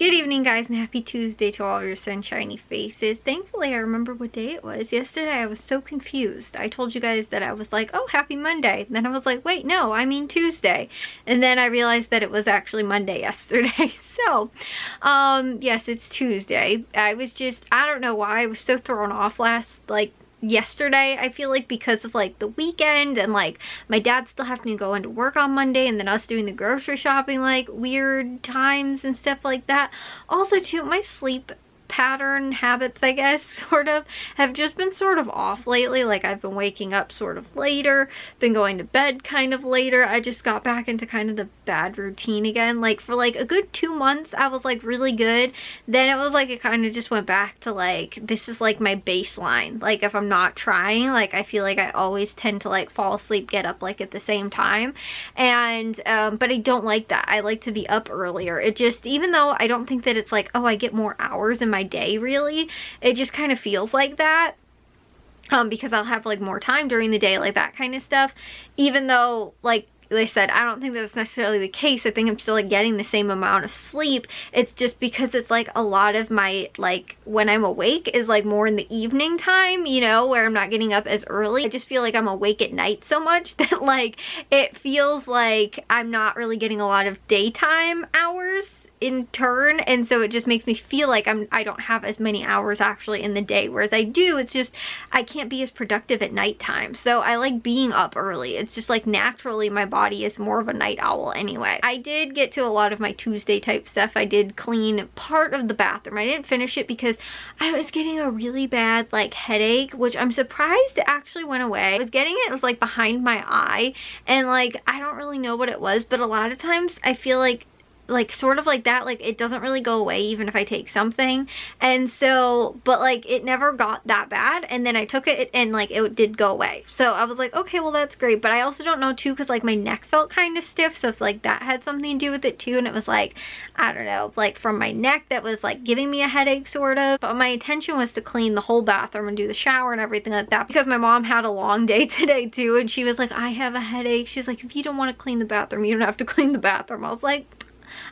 Good evening, guys, and happy Tuesday to all of your sunshiny faces. Thankfully, I remember what day it was. Yesterday, I was so confused. I told you guys that I was like, oh, happy Monday. And then I was like, wait, no, I mean Tuesday. And then I realized that it was actually Monday yesterday. So, yes, it's Tuesday. I don't know why I was so thrown off yesterday. I feel like because of like the weekend and like my dad still having to go into work on Monday and then us doing the grocery shopping like weird times and stuff like that. Also too, my sleep pattern habits, I guess, sort of have just been sort of off lately. Like I've been waking up sort of later, been going to bed kind of later. I just got back into kind of the bad routine again. Like for like a good 2 months I was like really good, then it was like it kind of just went back to like, this is like my baseline. Like if I'm not trying, like I feel like I always tend to like fall asleep, get up like at the same time, and but I don't like that. I like to be up earlier. It just, even though I don't think that it's like, oh, I get more hours in my day, really, it just kind of feels like that, because I'll have like more time during the day, like that kind of stuff. Even though, like I said, I don't think that's necessarily the case. I think I'm still like getting the same amount of sleep. It's just because it's like a lot of my, like when I'm awake is like more in the evening time, you know, where I'm not getting up as early. I just feel like I'm awake at night so much that like it feels like I'm not really getting a lot of daytime hours in turn, and so it just makes me feel like I don't have as many hours actually in the day, whereas I do. It's just I can't be as productive at nighttime. So I like being up early. It's just like naturally my body is more of a night owl anyway. I did get to a lot of my Tuesday type stuff. I did clean part of the bathroom. I didn't finish it because I was getting a really bad like headache, which I'm surprised it actually went away. I was getting it was like behind my eye, and like I don't really know what it was, but a lot of times I feel like sort of like that, like it doesn't really go away even if I take something. And so, but like it never got that bad, and then I took it and like it did go away. So I was like, okay, well that's great. But I also don't know too, because like my neck felt kind of stiff, so if like that had something to do with it too, and it was like, I don't know, like from my neck that was like giving me a headache sort of. But my intention was to clean the whole bathroom and do the shower and everything like that, because my mom had a long day today too, and she was like, I have a headache. She's like, if you don't want to clean the bathroom, you don't have to clean the bathroom. I was like,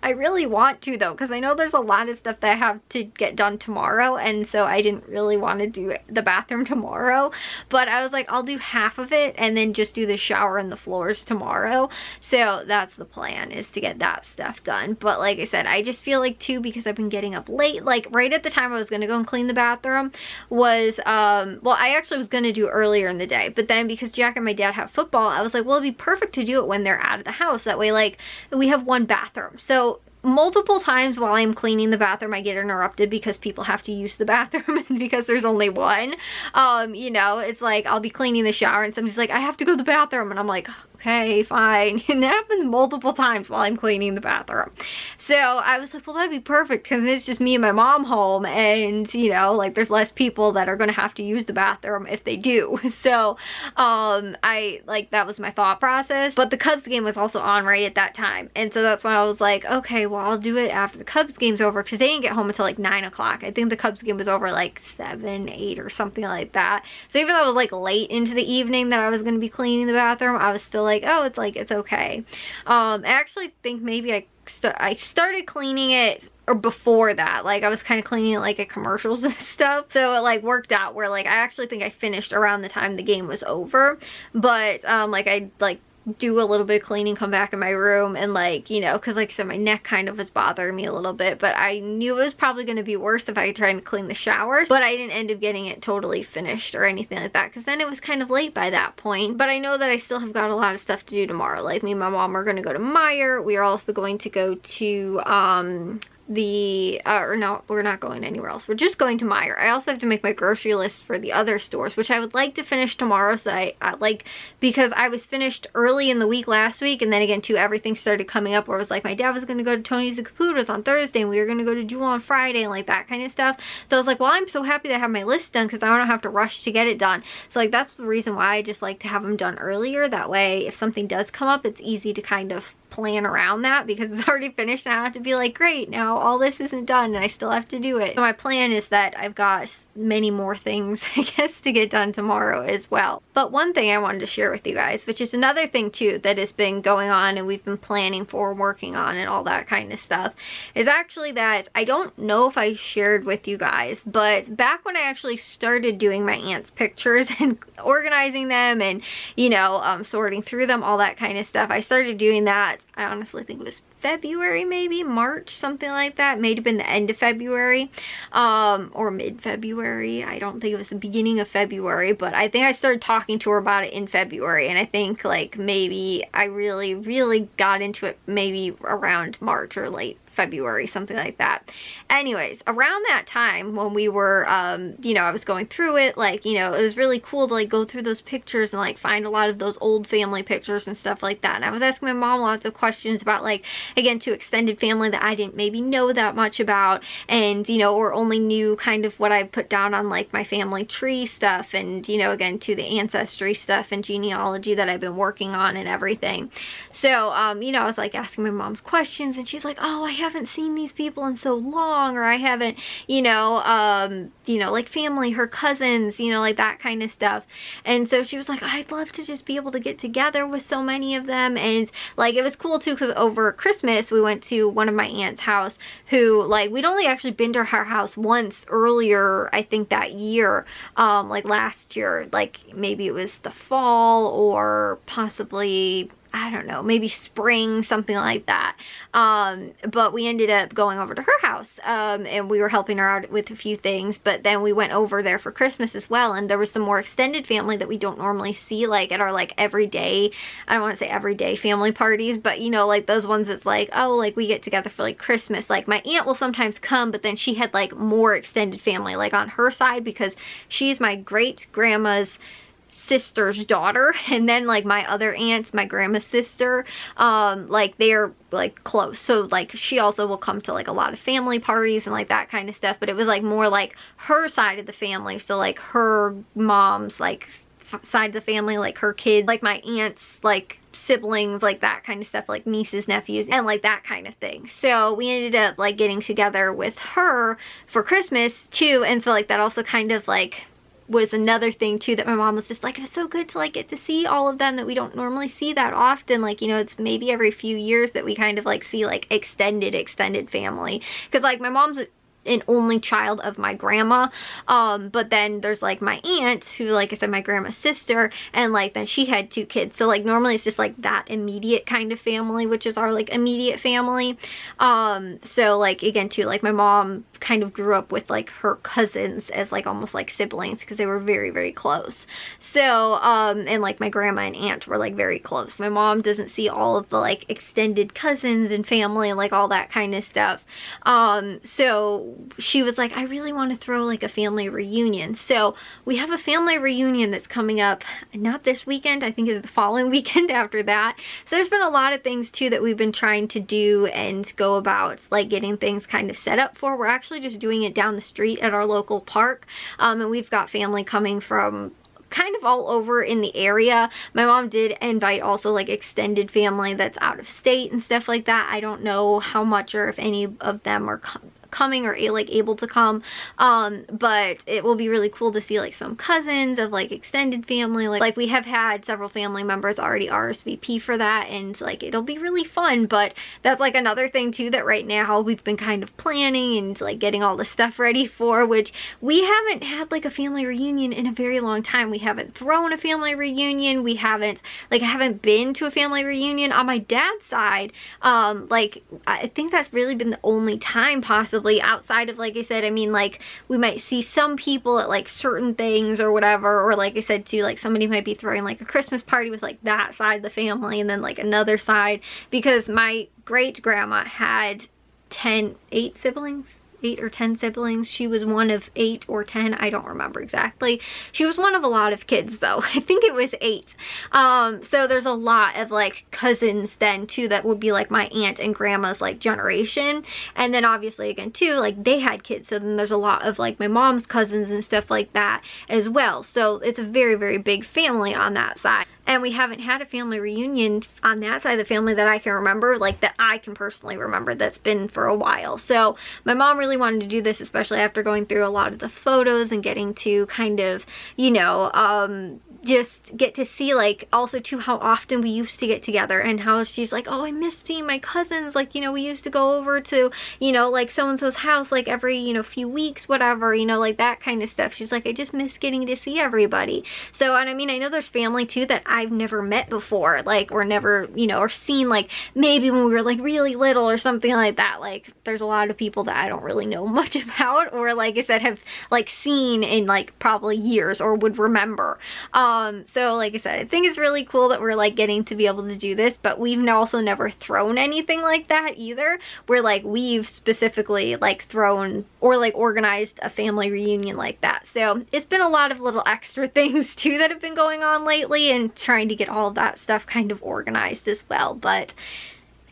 I really want to though, because I know there's a lot of stuff that I have to get done tomorrow, and so I didn't really want to do the bathroom tomorrow. But I was like, I'll do half of it and then just do the shower and the floors tomorrow. So that's the plan, is to get that stuff done. But like I said, I just feel like too, because I've been getting up late, like right at the time I was gonna go and clean the bathroom was well, I actually was gonna do earlier in the day, but then because Jack and my dad have football, I was like, well, it'd be perfect to do it when they're out of the house. That way like we have one bathroom. So multiple times while I'm cleaning the bathroom, I get interrupted because people have to use the bathroom, and because there's only one, you know, it's like I'll be cleaning the shower and somebody's like, I have to go to the bathroom, and I'm like, okay, fine. And that happens multiple times while I'm cleaning the bathroom. So I was like, well, that'd be perfect, because it's just me and my mom home, and you know, like there's less people that are gonna have to use the bathroom if they do. So I like, that was my thought process. But the Cubs game was also on right at that time, and so that's why I was like, okay, well, I'll do it after the Cubs game's over, because they didn't get home until like 9 o'clock. I think the Cubs game was over like 7, 8 or something like that. So even though it was like late into the evening that I was gonna be cleaning the bathroom, I was still like, oh, it's like, it's okay. I actually think maybe I started cleaning it or before that. Like I was kind of cleaning it like at commercials and stuff, so it like worked out where like I actually think I finished around the time the game was over. But like I like do a little bit of cleaning, come back in my room, and like, you know, because like I said, my neck kind of was bothering me a little bit, but I knew it was probably going to be worse if I tried to clean the showers. But I didn't end up getting it totally finished or anything like that, because then it was kind of late by that point. But I know that I still have got a lot of stuff to do tomorrow. Like me and my mom are going to go to Meijer. We are also going to go to or no, we're not going anywhere else. We're just going to Meijer. I also have to make my grocery list for the other stores, which I would like to finish tomorrow. So I like, because I was finished early in the week last week, and then again too, everything started coming up where it was like my dad was going to go to Tony's and Caputo's on Thursday, and we were going to go to Jewel on Friday, and like that kind of stuff. So I was like, well, I'm so happy that I have my list done, because I don't have to rush to get it done. So like that's the reason why I just like to have them done earlier. That way if something does come up, it's easy to kind of plan around that because it's already finished and I have to be like, great, now all this isn't done and I still have to do it. So my plan is that I've got many more things, I guess, to get done tomorrow as well. But one thing I wanted to share with you guys, which is another thing too that has been going on and we've been planning for, working on and all that kind of stuff, is actually that I don't know if I shared with you guys, but back when I actually started doing my aunt's pictures and organizing them and, you know, sorting through them, all that kind of stuff, I started doing that. I honestly think it was February, maybe March, something like that. May have been the end of February, or mid-February. I don't think it was the beginning of February, but I think I started talking to her about it in February, and I think like maybe I really got into it maybe around March or late February, something like that. Anyways, around that time when we were, you know, I was going through it, like, you know, it was really cool to like go through those pictures and like find a lot of those old family pictures and stuff like that. And I was asking my mom lots of questions about, like, again, to extended family that I didn't maybe know that much about, and, you know, or only knew kind of what I put down on like my family tree stuff, and, you know, again, to the ancestry stuff and genealogy that I've been working on and everything. So, you know, I was like asking my mom's questions and she's like, oh, I haven't seen these people in so long, or I haven't, you know, like family, her cousins, you know, like that kind of stuff. And so she was like, I'd love to just be able to get together with so many of them. And like, it was cool too, because over Christmas we went to one of my aunt's house, who, like, we'd only actually been to her house once earlier, I think that year, like last year, like maybe it was the fall or possibly, I don't know, maybe spring, something like that. But we ended up going over to her house, and we were helping her out with a few things, but then we went over there for Christmas as well, and there was some more extended family that we don't normally see, like at our like everyday, I don't want to say everyday family parties, but you know, like those ones that's like, oh, like we get together for like Christmas. Like my aunt will sometimes come, but then she had like more extended family like on her side, because she's my great grandma's sister's daughter, and then like my other aunts, my grandma's sister, like they're like close, so like she also will come to like a lot of family parties and like that kind of stuff. But it was like more like her side of the family, so like her mom's like side of the family, like her kids, like my aunts, like siblings, like that kind of stuff, like nieces, nephews, and like that kind of thing. So we ended up like getting together with her for Christmas too, and so like that also kind of like was another thing too, that my mom was just like, it was so good to like get to see all of them that we don't normally see that often. Like, you know, it's maybe every few years that we kind of like see like extended family, because like my mom's an only child of my grandma, but then there's like my aunt, who, like I said, my grandma's sister, and like then she had 2 kids, so like normally it's just like that immediate kind of family, which is our like immediate family. So like again too, like my mom kind of grew up with like her cousins as like almost like siblings, because they were very close. So and like my grandma and aunt were like very close. My mom doesn't see all of the like extended cousins and family and like all that kind of stuff. So she was like, I really want to throw like a family reunion. So we have a family reunion that's coming up, not this weekend, I think it's the following weekend after that. So there's been a lot of things too that we've been trying to do and go about, like getting things kind of set up for. We're actually just doing it down the street at our local park, and we've got family coming from kind of all over in the area. My mom did invite also like extended family that's out of state and stuff like that. I don't know how much or if any of them are coming or like able to come, but it will be really cool to see like some cousins of like extended family. Like we have had several family members already RSVP for that, and like it'll be really fun. But that's like another thing too that right now we've been kind of planning and like getting all the stuff ready for, which we haven't had like a family reunion in a very long time. We haven't thrown a family reunion, we haven't, like, I haven't been to a family reunion on my dad's side. Like I think that's really been the only time possibly, outside of, like I said, I mean, like we might see some people at like certain things or whatever, or like I said too, like somebody might be throwing like a Christmas party with like that side of the family and then like another side, because my great grandma had 8 siblings, 8 or 10 siblings. She was one of 8 or 10, I don't remember exactly. She was one of a lot of kids though. I think it was 8. So there's a lot of like cousins then too that would be like my aunt and grandma's like generation, and then obviously again too, like they had kids, so then there's a lot of like my mom's cousins and stuff like that as well. So it's a very big family on that side. and we haven't had a family reunion on that side of the family that I can remember, like that I can personally remember, that's been for a while. So my mom really wanted to do this, especially after going through a lot of the photos and getting to kind of, you know, just get to see, like, also too how often we used to get together, and how she's like, oh, I miss seeing my cousins, like, you know, we used to go over to, you know, like so-and-so's house like every, you know, few weeks, whatever, you know, like that kind of stuff. She's like, I just miss getting to see everybody. So, and I mean, I know there's family too that I've never met before, like, or never, you know, or seen, like maybe when we were like really little or something like that. Like, there's a lot of people that I don't really know much about, or like I said, have like seen in like probably years or would remember. So like I said, I think it's really cool that we're like getting to be able to do this, but we've also never thrown anything like that either, where like we've specifically like thrown or like organized a family reunion like that. So it's been a lot of little extra things too that have been going on lately, and trying to get all of that stuff kind of organized as well. But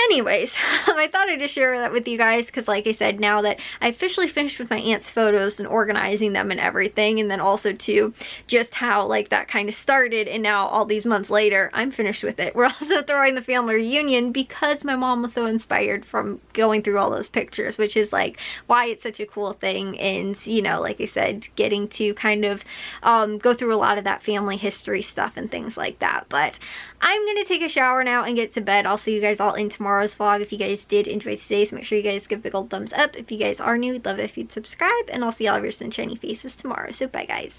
anyways, I thought I'd just share that with you guys, because like I said, now that I officially finished with my aunt's photos and organizing them and everything, and then also too just how like that kind of started, and now all these months later I'm finished with it. We're also throwing the family reunion because my mom was so inspired from going through all those pictures, which is like why it's such a cool thing. And you know, like I said, getting to kind of go through a lot of that family history stuff and things like that. But I'm gonna take a shower now and get to bed. I'll see you guys all in tomorrow's vlog. If you guys did enjoy today's, make sure you guys give a big old thumbs up. If you guys are new, we'd love it if you'd subscribe, and I'll see all of your sunshiny faces tomorrow. So bye guys.